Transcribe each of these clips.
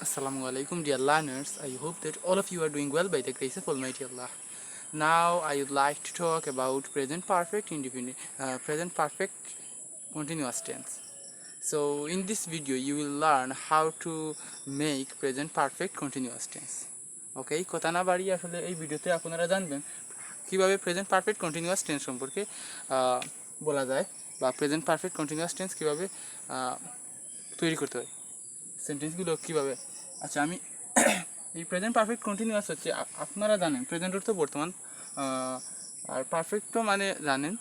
Assalamu alaikum, dear learners. I hope that all of you are doing well by the grace of Almighty Allah. Now, I would like to talk about present perfect continuous tense. So, in this video, you will learn how to make present perfect continuous tense. Okay, কথা না বাড়িয়ে আসলে এই ভিডিওতে আপনারা জানবেন কিভাবে present perfect continuous tense সম্পর্কে বলা যায় বা প্রেজেন্ট পারফেক্ট কন্টিনিউয়াস টেন্স কিভাবে তৈরি করতে হয়, সেন্টেন্সগুলো কীভাবে। আচ্ছা, আমি এই প্রেজেন্ট পারফেক্ট কন্টিনিউয়াস হচ্ছে, আপনারা জানেন প্রেজেন্ট অর্থ বর্তমান, আর পারফেক্ট তো মানে জানেন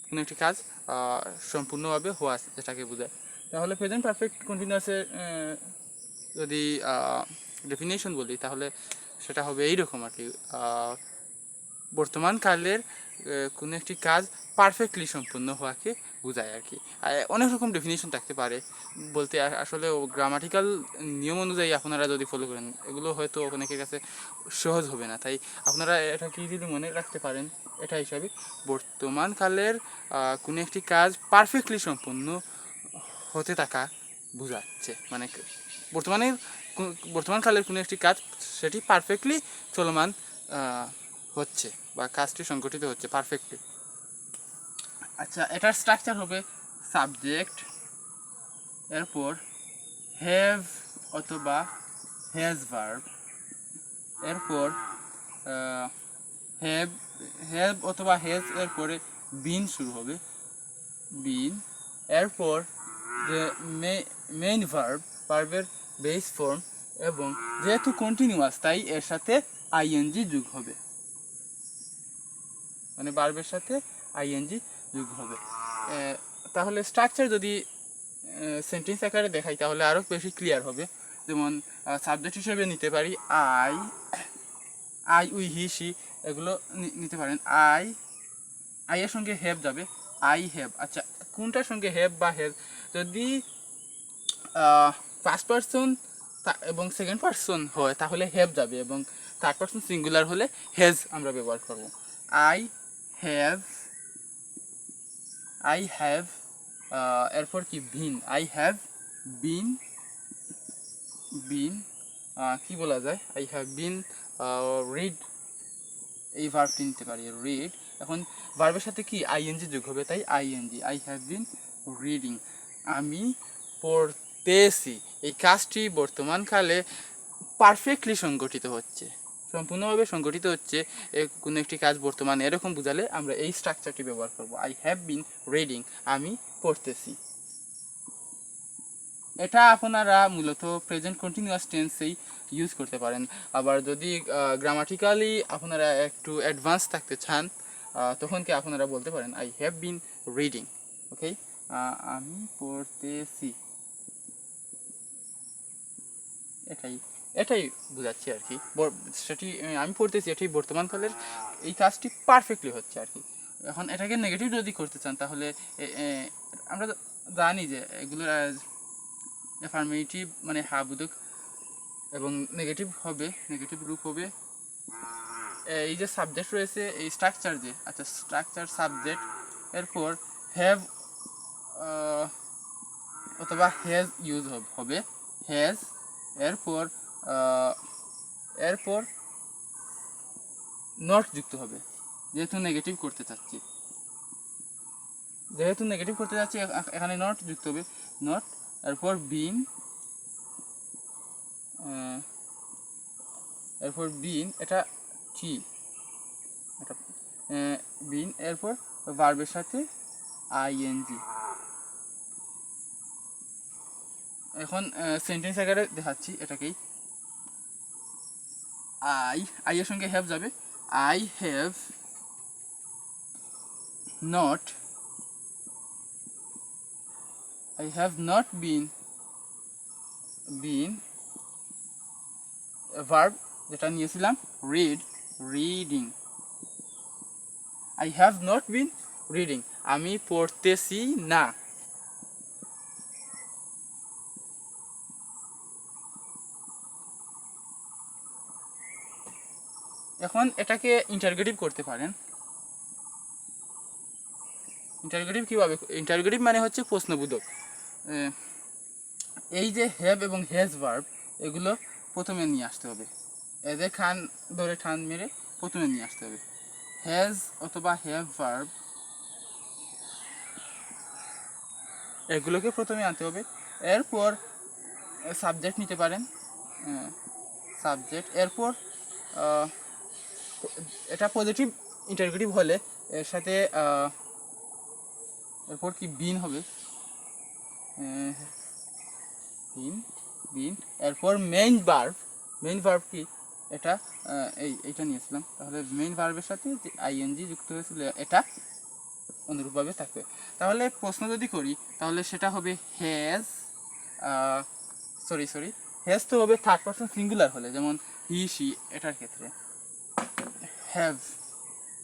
কোনো একটি কাজ সম্পূর্ণভাবে হওয়া যেটাকে বোঝায়। তাহলে প্রেজেন্ট পারফেক্ট কন্টিনিউয়াসের যদি ডেফিনেশন বলি তাহলে সেটা হবে এইরকম আর কি। বর্তমান কালের কোনো একটি কাজ পারফেক্টলি সম্পূর্ণ হওয়াকে বোঝায় আর কি। অনেক রকম ডেফিনেশন থাকতে পারে, বলতে আসলে গ্রামাটিক্যাল নিয়ম অনুযায়ী আপনারা যদি ফলো করেন এগুলো হয়তো অনেকের কাছে সহজ হবে না, তাই আপনারা এটাকে যদি মনে রাখতে পারেন এটা হিসাবে বর্তমান কালের কোনো একটি কাজ পারফেক্টলি সম্পূর্ণ হতে থাকা বোঝাচ্ছে, মানে বর্তমান কালের কোনো একটি কাজ সেটি পারফেক্টলি চলমান হচ্ছে বা কাজটি সংগঠিত হচ্ছে পারফেক্টলি। আচ্ছা, এটার স্ট্রাকচার হবে সাবজেক্ট, এরপর হ্যাভ অথবা হ্যাজ ভার্ব, এরপর হ্যাভ অথবা হ্যাজ, এরপরে বিন শুরু হবে, বিন, এরপর যে মেইন ভার্বের বেস ফর্ম, এবং যেহেতু কন্টিনিউয়াস তাই এর সাথে আইএনজি যোগ হবে, মানে ভার্বের সাথে আইএনজি যোগ হবে। তাহলে স্ট্রাকচার যদি সেন্টেন্স আকারে দেখাই তাহলে আরও বেশি ক্লিয়ার হবে। যেমন সাবজেক্ট হিসেবে নিতে পারি আই উই হি সি, এগুলো নিতে পারেন। আই এর সঙ্গে হ্যাভ যাবে, আই হ্যাভ। আচ্ছা, কোনটার সঙ্গে হ্যাভ বা হ্যাভ? যদি ফার্স্ট পারসন এবং সেকেন্ড পারসন হয় তাহলে হ্যাভ যাবে, এবং থার্ড পারসন সিঙ্গুলার হলে হ্যাজ আমরা ব্যবহার করব। আই হ্যাভ, এরপর কি বিন, আই হ্যাভ বিন, কি বলা যায়, আই হ্যাভ বিন রিড, এই ভার্বটি নিতে পারি রিড। এখন ভার্বের সাথে কি আইএনজি যোগ হবে, তাই ING, I have been reading, আমি পড়তেছি। এই কাজটি বর্তমানকালে পারফেক্টলি সংগঠিত হচ্ছে, সম্পূর্ণভাবে সংগঠিত হচ্ছে কোনো একটি কাজ বর্তমানে, এরকম বোঝালে আমরা এই স্ট্রাকচারটি ব্যবহার করব, আই হ্যাভ বিন রিডিং, আমি পড়তেছি। এটা আপনারা মূলত প্রেজেন্ট কন্টিনিউয়াস টেন্সেই ইউজ করতে পারেন। আবার যদি গ্রামাটিক্যালি আপনারা একটু অ্যাডভান্স থাকতে চান তখন কি আপনারা বলতে পারেন আই হ্যাভ বিন রিডিং, ওকে, আমি পড়তেছি। এটাই বোঝাচ্ছি আর কি, সেটি আমি পড়তেছি, এটি বর্তমানকালের এই কাজটি পারফেক্টলি হচ্ছে আর কি। এখন এটাকে নেগেটিভ যদি করতে চান তাহলে আমরা জানি যে এগুলো অ্যাফার্মেটিভ মানে হ্যাবোধক, এবং নেগেটিভ রূপ হবে এই যে সাবজেক্ট রয়েছে, এই স্ট্রাকচার যে, আচ্ছা স্ট্রাকচার সাবজেক্ট, এরপর হ্যাভ অথবা হ্যাজ ইউজ হবে, হ্যাজ, এরপর নট যুক্ত হবে, যেহেতু নেগেটিভ করতে চাচ্ছি এখানে নট যুক্ত হবে, নট, এরপর বিন, এটা কি, এটা বিন, এরপর ভার্বের সাথে আইএনজি। এখন সেন্টেন্স আকারে দেখাচ্ছি এটাকেই, আই এর সঙ্গে হ্যাভ যাবে, I have not been verb যেটা নিয়েছিলাম reading, I have not been reading, আমি পড়তেছি না। এখন এটাকে ইন্টারগেটিভ করতে পারেন। ইন্টারগেটিভ কীভাবে? ইন্টারগেটিভ মানে হচ্ছে প্রশ্নবোধক। এই যে হ্যাভ এবং হ্যাজ ভার্ব, এগুলো প্রথমে নিয়ে আসতে হবে, এদের খান ধরে ঠান মেরে প্রথমে নিয়ে আসতে হবে। হ্যাজ অথবা হ্যাভ ভার্ব এগুলোকে প্রথমে আনতে হবে। এরপর সাবজেক্ট নিতে পারেন, সাবজেক্ট। এরপর এটা পজিটিভ ইন্টারোগেটিভ হলে এর সাথে এরপর কি বিন হবে, বিন বিন। এরপর মেইন ভার্ব কি, এটা এইটা নিয়েছিলাম, তাহলে মেইন ভার্বের সাথে যে আইএনজি যুক্ত হয়েছিল এটা অনুরূপভাবে থাকবে। তাহলে প্রশ্ন যদি করি তাহলে সেটা হবে হ্যাজ, হ্যাজ তো হবে থার্ড পারসন সিঙ্গুলার হলে, যেমন হি শি, এটার ক্ষেত্রে হ্যাভ,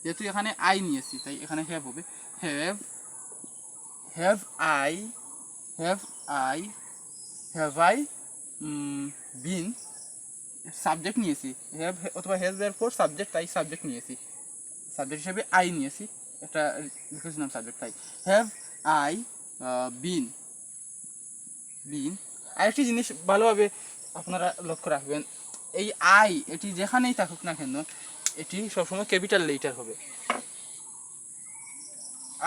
যেহেতু এখানে আই নিয়েছি তাই এখানে হ্যাভ হবে। Have I have I been, subject নিয়েছি হ্যাভ অথবা হ্যাজ এর পর সাবজেক্ট, তাই সাবজেক্ট নিয়েছি, সাবজেক্ট হিসেবে আই নিয়েছি, এটা লিখেছিলাম সাবজেক্ট, তাই হ্যাভ আই বিন। আরেকটি জিনিস ভালোভাবে আপনারা লক্ষ্য রাখবেন, এই আই এটি যেখানেই থাকুক না কেন এটি সবসময় ক্যাপিটাল লেটার হবে।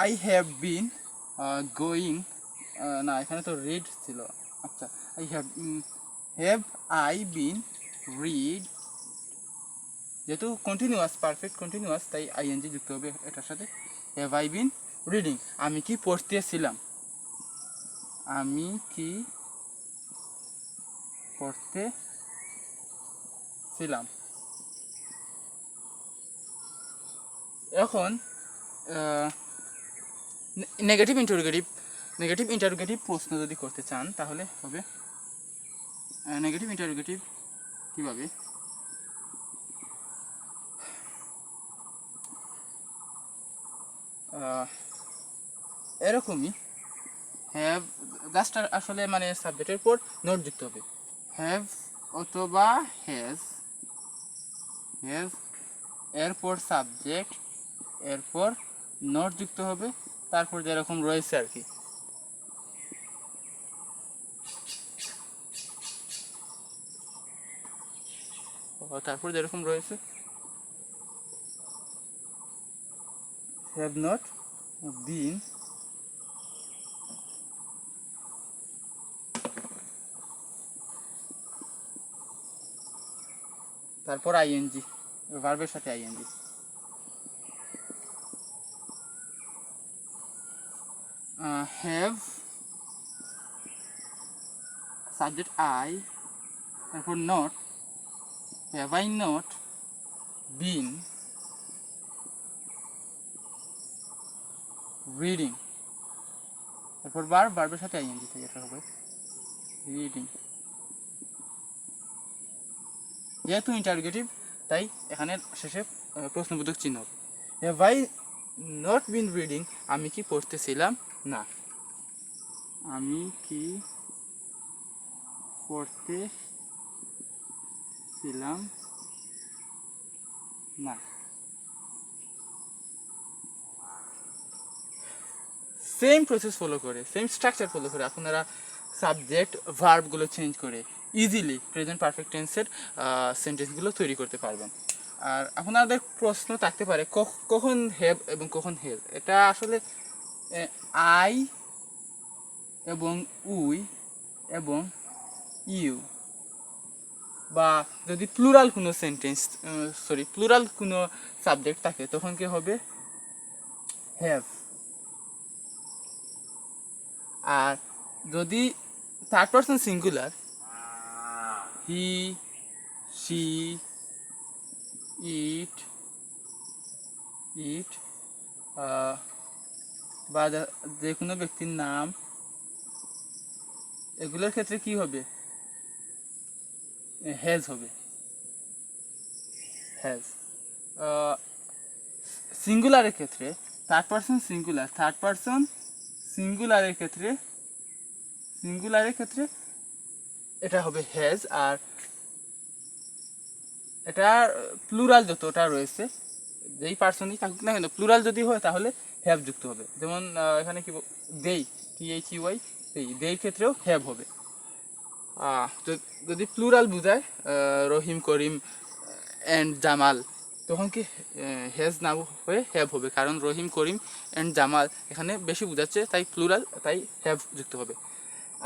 আই হ্যাভ বিন গোয়িং, না এখানে তো রিড ছিল, আচ্ছা I have I been read, যেহেতু কন্টিনিউয়াস, পারফেক্ট কন্টিনিউয়াস, তাই আইএনজি যুক্ত হবে এটার সাথে। হ্যাভ আই বিন রিডিং, আমি কি পড়তেছিলাম, আমি কি পড়তেছিলাম। এখন নেগেটিভ ইন্টারোগেটিভ প্রশ্ন যদি করতে চান তাহলে হবে নেগেটিভ ইন্টারোগেটিভ কীভাবে, এরকমই হ্যাভ জাস্ট আসলে মানে সাবজেক্টের পর নোট যুক্ত হবে, হ্যাভ অথবা হ্যাজ এরপর সাবজেক্ট, এরপর নোট যুক্ত হবে, তারপর যেরকম রয়েছে আর কি। তারপর যেরকম রয়েছে হ্যাভ নট বিন, তারপর আইএনজি, ভার্বের সাথে আইএনজি। হ্যাভ সাবজেক্ট আই, তারপর not, have I not been reading, তারপর ভার্বের সাথে আইএনজি থেকে এটা হবে রিডিং। যেহেতু ইন্টারোগেটিভ তাই এখানে শেষে প্রশ্নবোধক চিহ্ন হবে। Have I not been reading, আমি কি পড়তেছিলাম না, আমি কি পড়তেছিলাম না। সেম প্রসেস ফলো করে, সেম স্ট্রাকচার ফলো করে আপনারা সাবজেক্ট ভার্বগুলো চেঞ্জ করে ইজিলি প্রেজেন্ট পারফেক্ট টেন্সের সেন্টেন্সগুলো তৈরি করতে পারবেন। আর আপনাদের প্রশ্ন থাকতে পারে কখন হ্যাভ এবং কখন হেজ, এটা আসলে আই এবং উই এবং ইউ, বা যদি প্লুরাল কোনো সেন্টেন্স প্লুরাল কোনো সাবজেক্ট থাকে তখন কি হবে হ্যাভ। আর যদি third person singular, he she it বা যে কোনো ব্যক্তির নাম, এগুলোর ক্ষেত্রে কি হবে হ্যাজ হবে, হ্যাজ। সিঙ্গুলারের ক্ষেত্রে থার্ড পারসন সিঙ্গুলারের ক্ষেত্রে এটা হবে হ্যাজ। আর এটা প্লুরাল যতটা রয়েছে যেই পার্সনই থাকুক না কেন প্লুরাল যদি হয় তাহলে হ্যাভ যুক্ত হবে, যেমন এখানে কি দেই THEY দেই ক্ষেত্রেও হ্যাভ হবে। যদি প্লুরাল বোঝায় রহিম করিম অ্যান্ড জামাল, তখন কি হ্যাজ না হয়ে হ্যাভ হবে, কারণ রহিম করিম অ্যান্ড জামাল এখানে বেশি বোঝাচ্ছে, তাই প্লুরাল, তাই হ্যাভ যুক্ত হবে।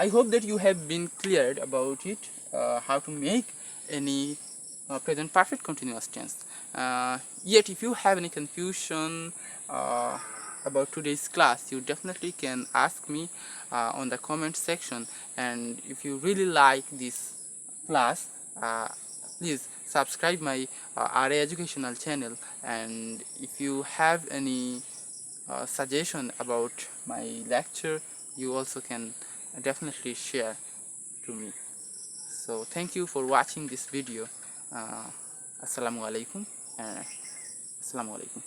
I hope that you have been cleared about it, how to make any present perfect continuous tense. Yet if you have any confusion about today's class, you definitely can ask me on the comment section. And if you really like this class, please subscribe my RA educational channel. And if you have any suggestion about my lecture, you also can definitely share to me. So thank you for watching this video. Assalamu alaikum. Assalamu alaikum.